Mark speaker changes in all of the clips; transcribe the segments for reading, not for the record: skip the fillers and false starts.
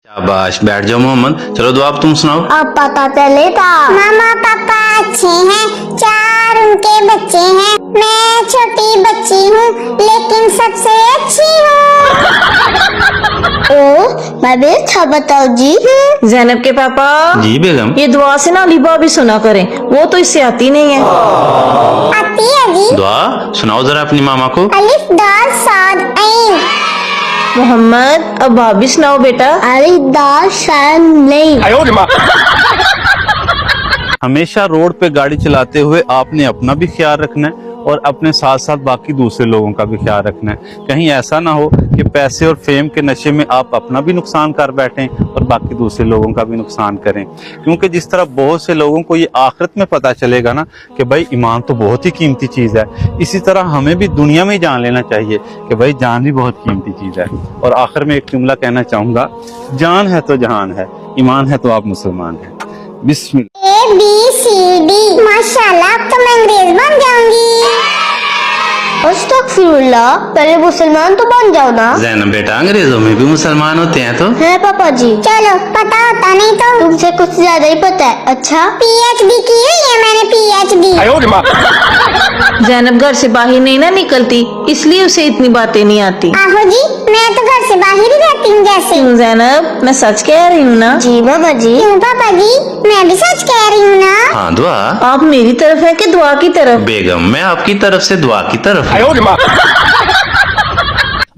Speaker 1: शाबाश, बैठ जाओ मोहम्मद। चलो दुआ अब तुम सुनाओ।
Speaker 2: अब पता चले था। मामा पापा अच्छे हैं, 4 उनके बच्चे हैं, मैं छोटी बच्ची हूँ लेकिन सबसे अच्छी हूँ। ओ मैं भी अच्छा बताओ जी।
Speaker 3: जैनब के पापा
Speaker 1: जी बेगम।
Speaker 3: ये दुआ से ना अलीबा भी सुना करें, वो तो इससे आती नहीं है।
Speaker 2: आती है जी।
Speaker 1: दुआ सुनाओ जरा अपनी मामा को।
Speaker 2: अलिफ दाल साद ऐन।
Speaker 3: मोहम्मद अब भाभी सुनाओ बेटा।
Speaker 2: अलिफ दाल साद नहीं।
Speaker 4: हमेशा रोड पे गाड़ी चलाते हुए आपने अपना भी ख्याल रखना है और अपने साथ साथ बाकी दूसरे लोगों का भी ख्याल रखना है। कहीं ऐसा ना हो कि पैसे और फेम के नशे में आप अपना भी नुकसान कर बैठें और बाकी दूसरे लोगों का भी नुकसान करें। क्योंकि जिस तरह बहुत से लोगों को ये आखिरत में पता चलेगा ना कि भाई ईमान तो बहुत ही कीमती चीज़ है, इसी तरह हमें भी दुनिया में ही जान लेना चाहिए कि भाई जान भी बहुत कीमती चीज़ है। और आखिर में एक जुमला कहना चाहूँगा, जान है तो जहान है, ईमान है तो आप मुसलमान हैं। बिस्मिल्लाह।
Speaker 2: ABCD। माशाल्लाह अब तो मैं अंग्रेज बन जाऊंगी। अस्तगफिरुल्लाह, पहले मुसलमान तो बन जाओ ना।
Speaker 1: जैनब बेटा, अंग्रेजों में भी मुसलमान होते हैं तो।
Speaker 2: है पापा जी। चलो पता होता नहीं तो तुमसे कुछ ज्यादा ही पता है। अच्छा PhD की है मैंने PhD।
Speaker 3: जैनब घर से बाहर नहीं ना निकलती, इसलिए उसे इतनी बातें नहीं आती।
Speaker 2: आहो जी, मैं तो घर से बाहर ही रहती हूँ जैसे।
Speaker 3: क्यों जैनब, मैं सच कह रही हूँ ना।
Speaker 2: जी मामा जी। क्यों पापा जी, मैं भी सच कह रही हूँ ना।
Speaker 1: हाँ दुआ।
Speaker 3: आप मेरी तरफ है कि दुआ की तरफ?
Speaker 1: बेगम मैं आपकी तरफ से दुआ की तरफ।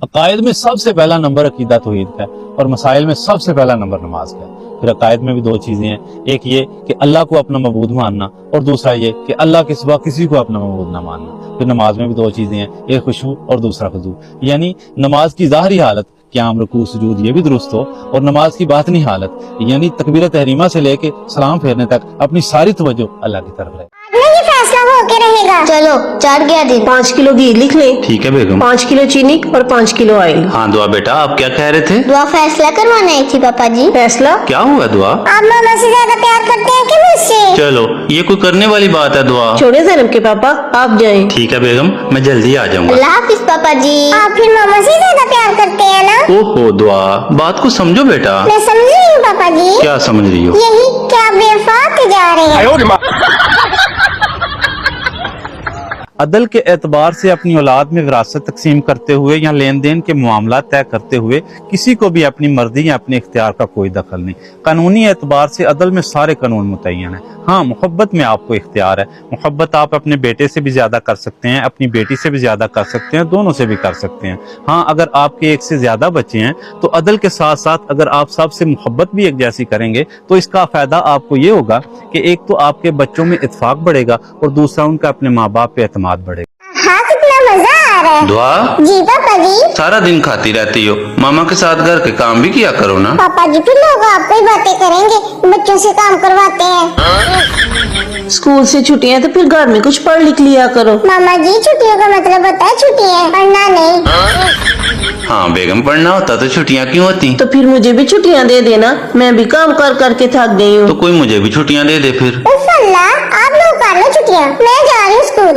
Speaker 4: अकायद में सबसे पहला नंबर अकीदा तौहीद का है और मसाइल में सबसे पहला नंबर नमाज का है। फिर अकायद में भी 2 चीजें हैं, एक ये कि अल्लाह को अपना मबूद मानना और दूसरा ये कि अल्लाह के सिवा किसी को अपना मबूद ना मानना। फिर नमाज में भी 2 चीजें हैं, एक खुशू और दूसरा खुजू। यानी नमाज की ज़ाहिरी हालत क़याम रुकू सुजूद ये भी दुरुस्त हो और नमाज की बातिनी हालत यानी तकबीर तहरीमा से लेके सलाम फेरने तक अपनी सारी तवज्जो अल्लाह की तरफ रहे।
Speaker 2: ये फैसला होके रहेगा। चलो 4 गया दिन।
Speaker 3: 5 किलो घी लिख ले।
Speaker 1: ठीक है बेगम।
Speaker 3: 5 किलो चीनी और 5 किलो ऑयल।
Speaker 1: हाँ दुआ बेटा, आप क्या कह रहे थे?
Speaker 2: दुआ फैसला करवाना आई थी पापा जी।
Speaker 3: फैसला?
Speaker 1: क्या हुआ दुआ?
Speaker 2: आप मामा से ज्यादा प्यार करते हैं कि मुझसे?
Speaker 1: चलो ये कोई करने वाली बात है दुआ।
Speaker 3: छोड़े जैनब के पापा, आप जाएं।
Speaker 1: ठीक है बेगम, मैं जल्दी आ जाऊंगा।
Speaker 2: अल्लाह हाफिज पापा जी। आप फिर मामा से ज्यादा प्यार करते हैं ना?
Speaker 1: ओहो दुआ, बात को समझो बेटा।
Speaker 2: मैं समझ रही हूँ पापा जी।
Speaker 1: क्या समझ रही हो?
Speaker 2: यही क्या बेवफा जा रहे हैं।
Speaker 4: अदल के एतबार से अपनी औलाद में विरासत तकसीम करते हुए या लेन देन के मामला तय करते हुए किसी को भी अपनी मर्जी या अपने इख्तियार का कोई दखल नहीं। कानूनी एतबार से अदल में सारे कानून मुतय्यन है। हाँ, मोहब्बत में आपको इख्तियार है। मोहब्बत आप अपने बेटे से भी ज्यादा कर सकते हैं, अपनी बेटी से भी ज्यादा कर सकते हैं, दोनों से भी कर सकते हैं। हाँ, अगर आपके 1 से ज्यादा बच्चे हैं तो अदल के साथ साथ अगर आप सबसे मोहब्बत भी एक जैसी करेंगे तो इसका फायदा आपको ये होगा कि एक तो आपके बच्चों में इत्तेफाक बढ़ेगा और दूसरा उनका अपने माँ बाप पे एतमाद बढ़ेगा।
Speaker 2: हाँ कितना मजा आ रहा है।
Speaker 1: दुआ
Speaker 2: जी पापा जी।
Speaker 1: सारा दिन खाती रहती हो, मामा के साथ घर के काम भी किया करो ना।
Speaker 2: पापा जी फिर लोग आपको ही बातें करेंगे, बच्चों से काम करवाते हैं।
Speaker 3: स्कूल से छुट्टियां तो फिर घर में कुछ पढ़ लिख लिया करो।
Speaker 2: मामा जी छुट्टियों का मतलब होता है छुट्टियां, पढ़ना नहीं।
Speaker 1: हाँ बेगम, पढ़ना होता तो छुट्टियाँ क्यों होती?
Speaker 3: तो फिर मुझे भी छुट्टियां दे देना, मैं भी काम कर करके थक गई हूँ।
Speaker 1: तो कोई मुझे भी छुट्टियाँ दे दे फिर।
Speaker 2: उफ अल्लाह, आप लोग कर लो छुट्टियां, मैं जा रही हूँ स्कूल।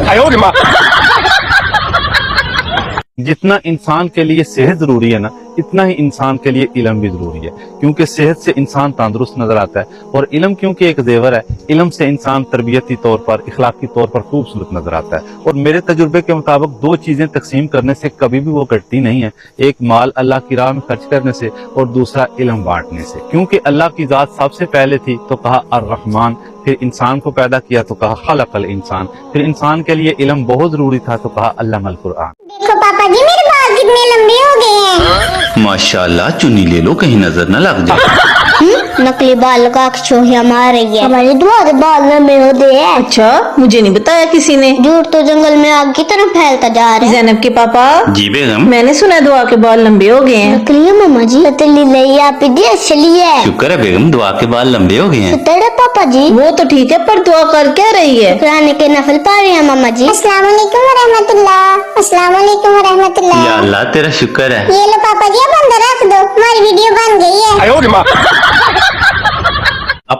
Speaker 4: जितना इंसान के लिए सेहत जरूरी है ना, इतना ही इंसान के लिए इल्म भी जरूरी है। क्योंकि सेहत से इंसान तंदुरुस्त नजर आता है और इल्म क्योंकि एक जेवर है, इल्म से इंसान तरबियती तौर पर, इखलाकी तौर पर खूबसूरत नजर आता है। और मेरे तजुर्बे के मुताबिक 2 चीजें तकसीम करने से कभी भी वो घटती नहीं है, एक माल अल्लाह की राह में खर्च करने से और दूसरा इल्म बांटने से। क्योंकि अल्लाह की जात सबसे पहले थी तो कहा अर्रहमान, फिर इंसान को पैदा किया तो कहा खलकल इंसान, फिर इंसान के लिए इल्म बहुत जरूरी था तो कहा अल्लामल कुरआन।
Speaker 2: देखो पापा जी मेरे बाल कितने लंबे हो गए हैं।
Speaker 1: माशाल्लाह, चुन्नी ले लो कहीं नजर न लग जाए।
Speaker 2: नकली बाल का चोहिया मार रही है। हमारे द्वार बाल लंबे हो गए हैं।
Speaker 3: अच्छा, मुझे नहीं बताया किसी ने।
Speaker 2: झूठ तो जंगल में आग की तरह फैलता जा रहा है।
Speaker 3: जैनब के पापा
Speaker 1: जी बेगम।
Speaker 3: मैंने सुना दुआ के बाल लंबे हो गए हैं।
Speaker 2: नकली है मामा जी, पतली नहीं आप असली है।
Speaker 1: शुक्र है बेगम, दुआ के बाल लंबे हो गए हैं।
Speaker 2: तेरे पापा जी
Speaker 3: वो तो ठीक है, पर दुआ कर क्या रही है?
Speaker 2: कुरान के नफल पढ़ रहे हैं मामा जी। अस्सलाम वालेकुम व रहमतुल्लाह। अस्सलाम वालेकुम व रहमतुल्लाह।
Speaker 1: या अल्लाह तेरा शुक्र है।
Speaker 2: ये लो पापा जी, आप अंदर रख दो, हमारी वीडियो बन गई है।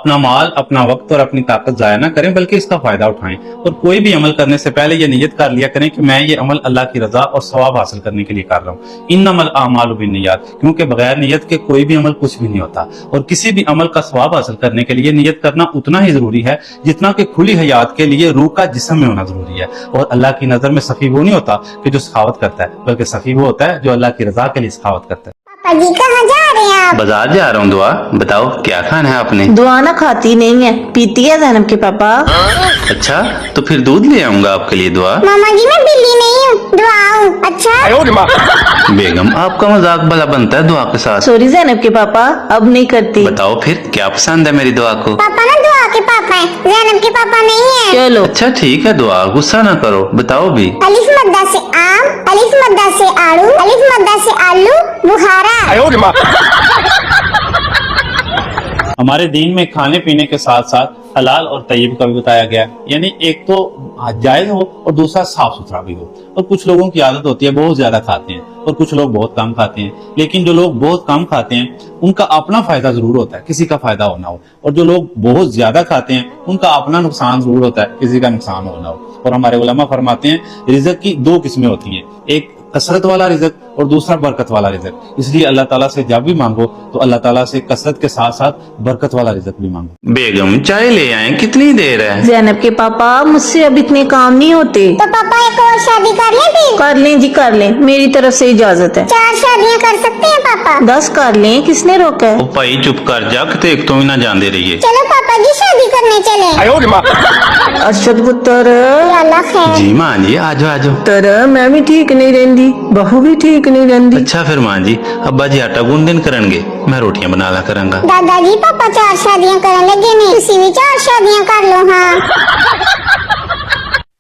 Speaker 4: अपना माल, अपना वक्त और अपनी ताकत जाया ना करें, बल्कि इसका फायदा उठाएं। और कोई भी अमल करने से पहले ये नियत कर लिया करें कि मैं ये अमल अल्लाह की रजा और सवाब हासिल करने के लिए कर रहा हूँ। इन्नमल आमालु बिन्नियात, क्योंकि बगैर नियत के कोई भी अमल कुछ भी नहीं होता। और किसी भी अमल का सवाब हासिल करने के लिए नियत करना उतना ही जरूरी है जितना कि खुली हयात के लिए रूह का जिस्म में होना जरूरी है। और अल्लाह की नजर में सफी वो नहीं होता कि जो सखावत करता है, बल्कि सफी वो होता है जो अल्लाह की रजा के लिए सखावत करता है।
Speaker 2: पापा जी कहाँ जा रहे हैं आप?
Speaker 1: बाजार जा रहा हूँ। दुआ बताओ क्या खाना है आपने?
Speaker 3: दुआ ना खाती नहीं है, पीती है ज़ैनब के पापा।
Speaker 1: अच्छा तो फिर दूध ले आऊंगा आपके लिए। दुआ
Speaker 2: मामा जी मैं बिल्ली नहीं हूँ, दुआ हूँ। अच्छा
Speaker 1: बेगम आपका मजाक भला बनता है दुआ के साथ।
Speaker 3: सॉरी ज़ैनब के पापा, अब नहीं करती।
Speaker 1: बताओ फिर क्या पसंद है मेरी दुआ को?
Speaker 2: पापा ना दुआ के पापा है, ज़ैनब के पापा नहीं है।
Speaker 3: चलो
Speaker 1: अच्छा ठीक है दुआ, गुस्सा ना करो, बताओ भी।
Speaker 2: अलिफ मद्दा से आम, अलिफ मद्दा से आड़ू, अलिफ मद्दा से आलू बुखारा।
Speaker 4: हमारे दीन में खाने पीने के साथ साथ हलाल और तय्यब का भी बताया गया है। यानी एक तो जायज हो और दूसरा साफ सुथरा भी हो। और कुछ लोगों की आदत होती है बहुत ज्यादा खाते हैं और कुछ लोग बहुत कम खाते हैं। लेकिन जो लोग बहुत कम खाते हैं उनका अपना फायदा जरूर होता है, किसी का फायदा होना हो। और जो लोग बहुत ज्यादा खाते हैं उनका अपना नुकसान जरूर होता है, किसी का नुकसान होना हो। और हमारे उलमा फरमाते हैं रिज़्क़ की दो किस्में होती हैं, एक कसरत वाला रिज़्क़ और दूसरा बरकत वाला रिज़्क़। इसलिए अल्लाह ताला से जब भी मांगो तो अल्लाह ताला से कसरत के साथ साथ बरकत वाला रिज़्क़ भी मांगो।
Speaker 1: बेगम चाय ले आए, कितनी देर है?
Speaker 3: ज़ैनब के पापा मुझसे अब इतने काम नहीं होते।
Speaker 2: तो पापा एक और शादी कर लें फिर?
Speaker 3: कर लें जी कर लें, मेरी तरफ से इजाजत है।
Speaker 2: 4 शादियाँ कर सकते हैं पापा?
Speaker 3: 10 कर लें, किसने रोका है?
Speaker 1: ओ भाई चुप कर जा, कि एक तो ही ना जान दे रही है।
Speaker 2: चलो पापा जी शादी करने चले।
Speaker 3: अरशद पुत्र
Speaker 2: अल्लाह खैर।
Speaker 1: जी माँ जी आजो आजो।
Speaker 3: तर मैं भी ठीक नहीं रहती, बहू भी ठीक नहीं रहती।
Speaker 1: अच्छा फिर माँ जी अब्बा जी आटा गूंदन करेंगे, मैं रोटियां बना ला करूंगा।
Speaker 2: दादाजी पापा 4 शादियाँ करने लगे ने, तुसी भी 4 शादियाँ कर लो। हाँ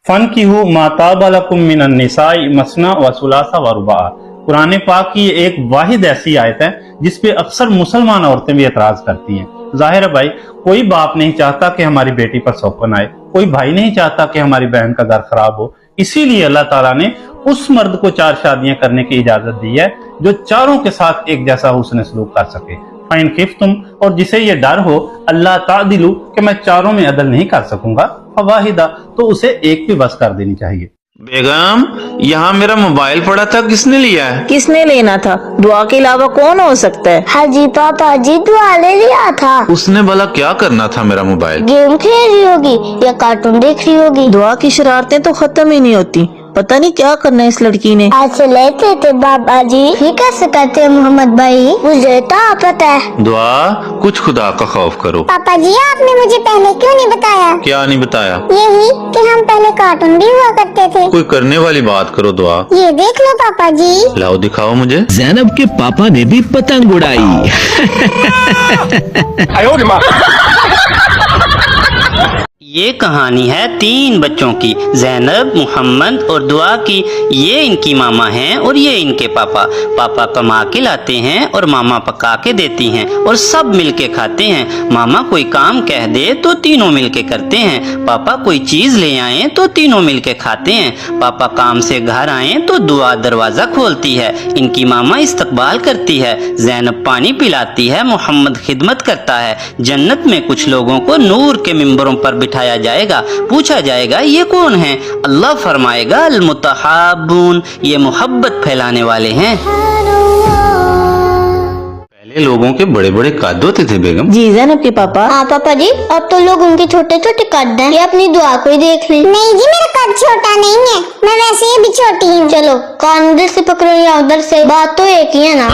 Speaker 4: फन की हु माताबलकुम मिनन निसाई मसना व सुलासा व रुबा। कुरान पाक की एक वाहिद ऐसी आयत है जिसपे अक्सर मुसलमान औरतें भी एतराज करती हैं। जाहिर है भाई, कोई बाप नहीं चाहता कि हमारी बेटी पर सौकन आए, कोई भाई नहीं चाहता कि हमारी बहन का घर खराब हो। इसीलिए अल्लाह ताला ने उस मर्द को 4 शादियां करने की इजाजत दी है जो चारों के साथ एक जैसा हुस्न सलूक कर सके। फाइन खिफ तुम, और जिसे ये डर हो अल्लाह तादिलु कि मैं चारों में अदल नहीं कर सकूंगा, फवाहिदा, तो उसे एक भी बस कर देनी चाहिए।
Speaker 1: बेगम यहाँ मेरा मोबाइल पड़ा था, किसने लिया है?
Speaker 3: किसने लेना था? दुआ के अलावा कौन हो सकता है?
Speaker 2: हाँ जी पापा जी दुआ ले लिया था।
Speaker 1: उसने भला क्या करना था मेरा मोबाइल?
Speaker 2: गेम खेल रही होगी या कार्टून देख रही होगी।
Speaker 3: दुआ की शरारतें तो खत्म ही नहीं होती, पता नहीं क्या करना है इस लड़की ने।
Speaker 2: ऐसे लेते थे बाबा जी, ये कैसे कहते हैं मोहम्मद भाई, मुझे तो पता है।
Speaker 1: दुआ कुछ खुदा का खौफ करो।
Speaker 2: पापा जी आपने मुझे पहले क्यों नहीं बताया?
Speaker 1: क्या नहीं बताया?
Speaker 2: यही कि हम पहले कार्टून भी हुआ करते थे।
Speaker 1: कोई करने वाली बात करो दुआ।
Speaker 2: ये देख लो पापा जी।
Speaker 1: लाओ दिखाओ मुझे।
Speaker 5: ज़ैनब के पापा ने भी पतंग उड़ाई।
Speaker 6: ये कहानी है 3 बच्चों की, ज़ैनब, मोहम्मद और दुआ की। ये इनकी मामा हैं और ये इनके पापा। पापा कमा के लाते हैं और मामा पका के देती हैं और सब मिलके खाते हैं। मामा कोई काम कह दे तो तीनों मिलके करते हैं। पापा कोई चीज़ ले आए तो तीनों मिलके खाते हैं। पापा काम से घर आए तो दुआ दरवाज़ा खोलती है, इनकी मामा इस्तकबाल करती है। ज़ैनब पानी पिलाती है, मोहम्मद खिदमत करता है। जन्नत में कुछ लोगों को नूर के मिंबरों पर बिठाया जाएगा, पूछा जाएगा ये कौन है? अल्लाह फरमाएगा अल मुतहाबून, ये मोहब्बत फैलाने वाले हैं।
Speaker 1: पहले लोगों के बड़े बड़े कद होते थे बेगम।
Speaker 3: जी ज़ैनब के पापा।
Speaker 2: हाँ पापा जी अब तो लोग उनके छोटे छोटे कद हैं, ये अपनी दुआ को ही देख लें। नहीं जी मेरा कद छोटा नहीं है, मैं वैसे ही भी छोटी हूँ। चलो कान उधर से पकड़ो या उधर से, बात तो एक ही है ना।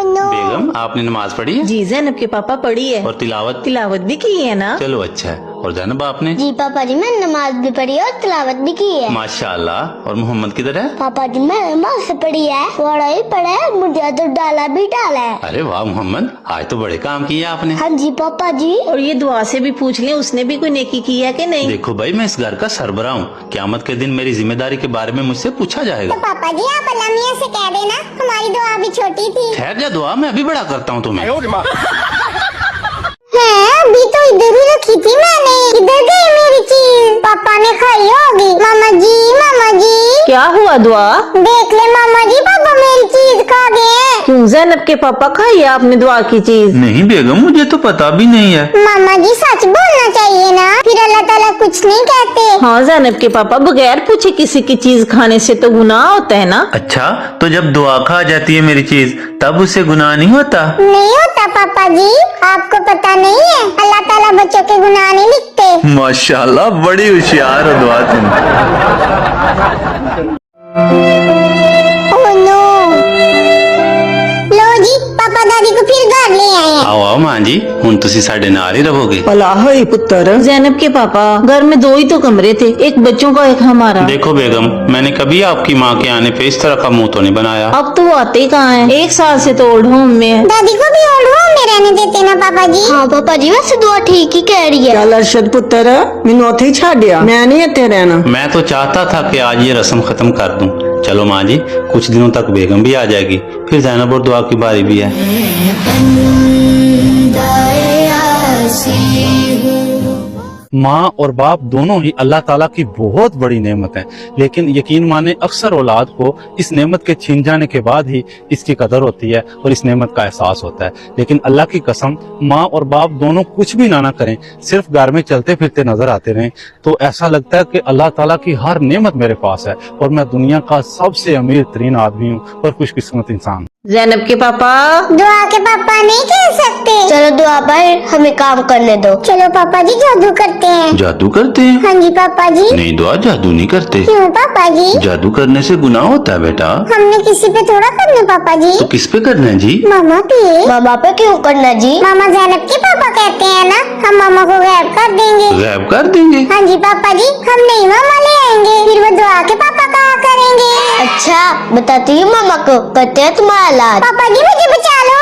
Speaker 1: बेगम आपने नमाज पढ़ी है?
Speaker 3: जी ज़ैनब के पापा पढ़ी है
Speaker 1: और तिलावत?
Speaker 3: तिलावत भी की है ना।
Speaker 1: चलो अच्छा है। और ज़ैनब आपने?
Speaker 2: जी पापा जी मैं नमाज भी पढ़ी है और तिलावत भी की है।
Speaker 1: माशाल्लाह। और मोहम्मद किधर है?
Speaker 2: पापा जी मैं नमाज से पढ़ी है, थोड़ा ही पढ़ा है, मुझे तो डाला भी डाला है।
Speaker 1: अरे वाह मोहम्मद, आज तो बड़े काम किए आपने।
Speaker 2: हाँ जी पापा जी।
Speaker 3: और ये दुआ से भी पूछ लें उसने भी कोई नेकी की है कि नहीं।
Speaker 1: देखो भाई मैं इस घर का सरबराह हूँ, क़यामत के दिन मेरी जिम्मेदारी के बारे में मुझसे पूछा जाएगा।
Speaker 2: तो पापा जी आप अल्लाह मियां से कह देना हमारी दुआ भी छोटी थी।
Speaker 1: ठहर जा दुआ, मैं अभी बड़ा करता हूँ तुम्हें।
Speaker 2: है अभी तो इधर ही रखी थी मैंने, इधर गई मेरी चीज, पापा ने खाई होगी। मामा जी
Speaker 3: क्या हुआ दुआ?
Speaker 2: देख ले मामा जी पापा मेरी चीज चीज खा गए।
Speaker 3: क्यों जैनब के पापा, खाइए आपने दुआ की चीज।
Speaker 1: नहीं बेगम, मुझे तो पता भी नहीं है।
Speaker 2: मामा जी सच बोलना चाहिए ना, फिर अल्लाह ताला कुछ नहीं कहते।
Speaker 3: हाँ जैनब के पापा, बगैर पूछे किसी की चीज खाने से तो गुनाह होता है ना।
Speaker 1: अच्छा, तो जब दुआ खा जाती है मेरी चीज, तब उसे गुनाह नहीं होता?
Speaker 2: नहीं होता पापा जी, आपको पता नहीं है, अल्लाह ताला बच्चों के गुनाह नहीं लिखते।
Speaker 1: माशाल्लाह, बड़ी होशियार हो दुआ तुम।
Speaker 2: ओह नो, लो जी पापा दादी को फिर घर ले आए हैं।
Speaker 1: आओ आओ मां जी, हुन तुसी साडे नाल ही रहोगे।
Speaker 7: भला होई पुत्र।
Speaker 3: जैनब के पापा, घर में 2 ही तो कमरे थे, एक बच्चों का एक हमारा।
Speaker 1: देखो बेगम, मैंने कभी आपकी माँ के आने पे इस तरह का मुंह तो नहीं बनाया।
Speaker 3: अब तो वो आते ही कहाँ है, 1 साल से तो ओल्ड होम में है।
Speaker 2: दादी को भी ओल्ड होम में रहने देते ना पापा जी। हाँ पापा जी, वैसे दुआ ठीक ही कह रही है।
Speaker 7: ਚੱਲ ਅਰਸ਼ਦ ਪੁੱਤਰ ਮੈਨੂੰ ਉੱਥੇ ਹੀ ਛੱਡਿਆ, ਮੈਂ ਨਹੀਂ ਇੱਥੇ ਰਹਿਣਾ।
Speaker 1: मैं तो चाहता था कि आज ये रस्म खत्म कर दूं। चलो माँ जी, कुछ दिनों तक बेगम भी आ जाएगी, फिर जैनब और दुआ की बारी भी है।
Speaker 4: माँ और बाप दोनों ही अल्लाह ताला की बहुत बड़ी नेमत है, लेकिन यकीन माने अक्सर औलाद को इस नेमत के छीन जाने के बाद ही इसकी कदर होती है और इस नेमत का एहसास होता है। लेकिन अल्लाह की कसम, माँ और बाप दोनों कुछ भी ना करें, सिर्फ घर में चलते फिरते नजर आते रहें, तो ऐसा लगता है कि अल्लाह ताला की हर नेमत मेरे पास है और मैं दुनिया का सबसे अमीर तरीन आदमी हूँ और खुशकिस्मत इंसान।
Speaker 3: जैनब के पापा,
Speaker 2: दुआ के पापा नहीं कह सकते। चलो दुआ भाई, हमें काम करने दो। चलो पापा जी, जादू करते हैं।
Speaker 1: जादू करते हैं?
Speaker 2: हाँ जी पापा जी।
Speaker 1: नहीं दुआ, जादू नहीं करते।
Speaker 2: क्यों पापा जी?
Speaker 1: जादू करने से गुनाह होता है बेटा।
Speaker 2: हमने किसी पे थोड़ा करना पापा जी।
Speaker 1: तो किस पे करना है जी?
Speaker 2: मामा पे। मामा पे क्यों करना जी? मामा जैनब के पापा कहते हैं ना, हम मामा को गायब कर देंगे।
Speaker 1: गायब कर देंगे?
Speaker 2: हाँ जी पापा जी, हम नहीं मामा ले आएंगे, फिर वो दुआ के पापा कहा करेंगे। अच्छा बताती हूँ मामा को, करते हैं तुम्हारा इलाज। पापा जी मुझे बचा लो।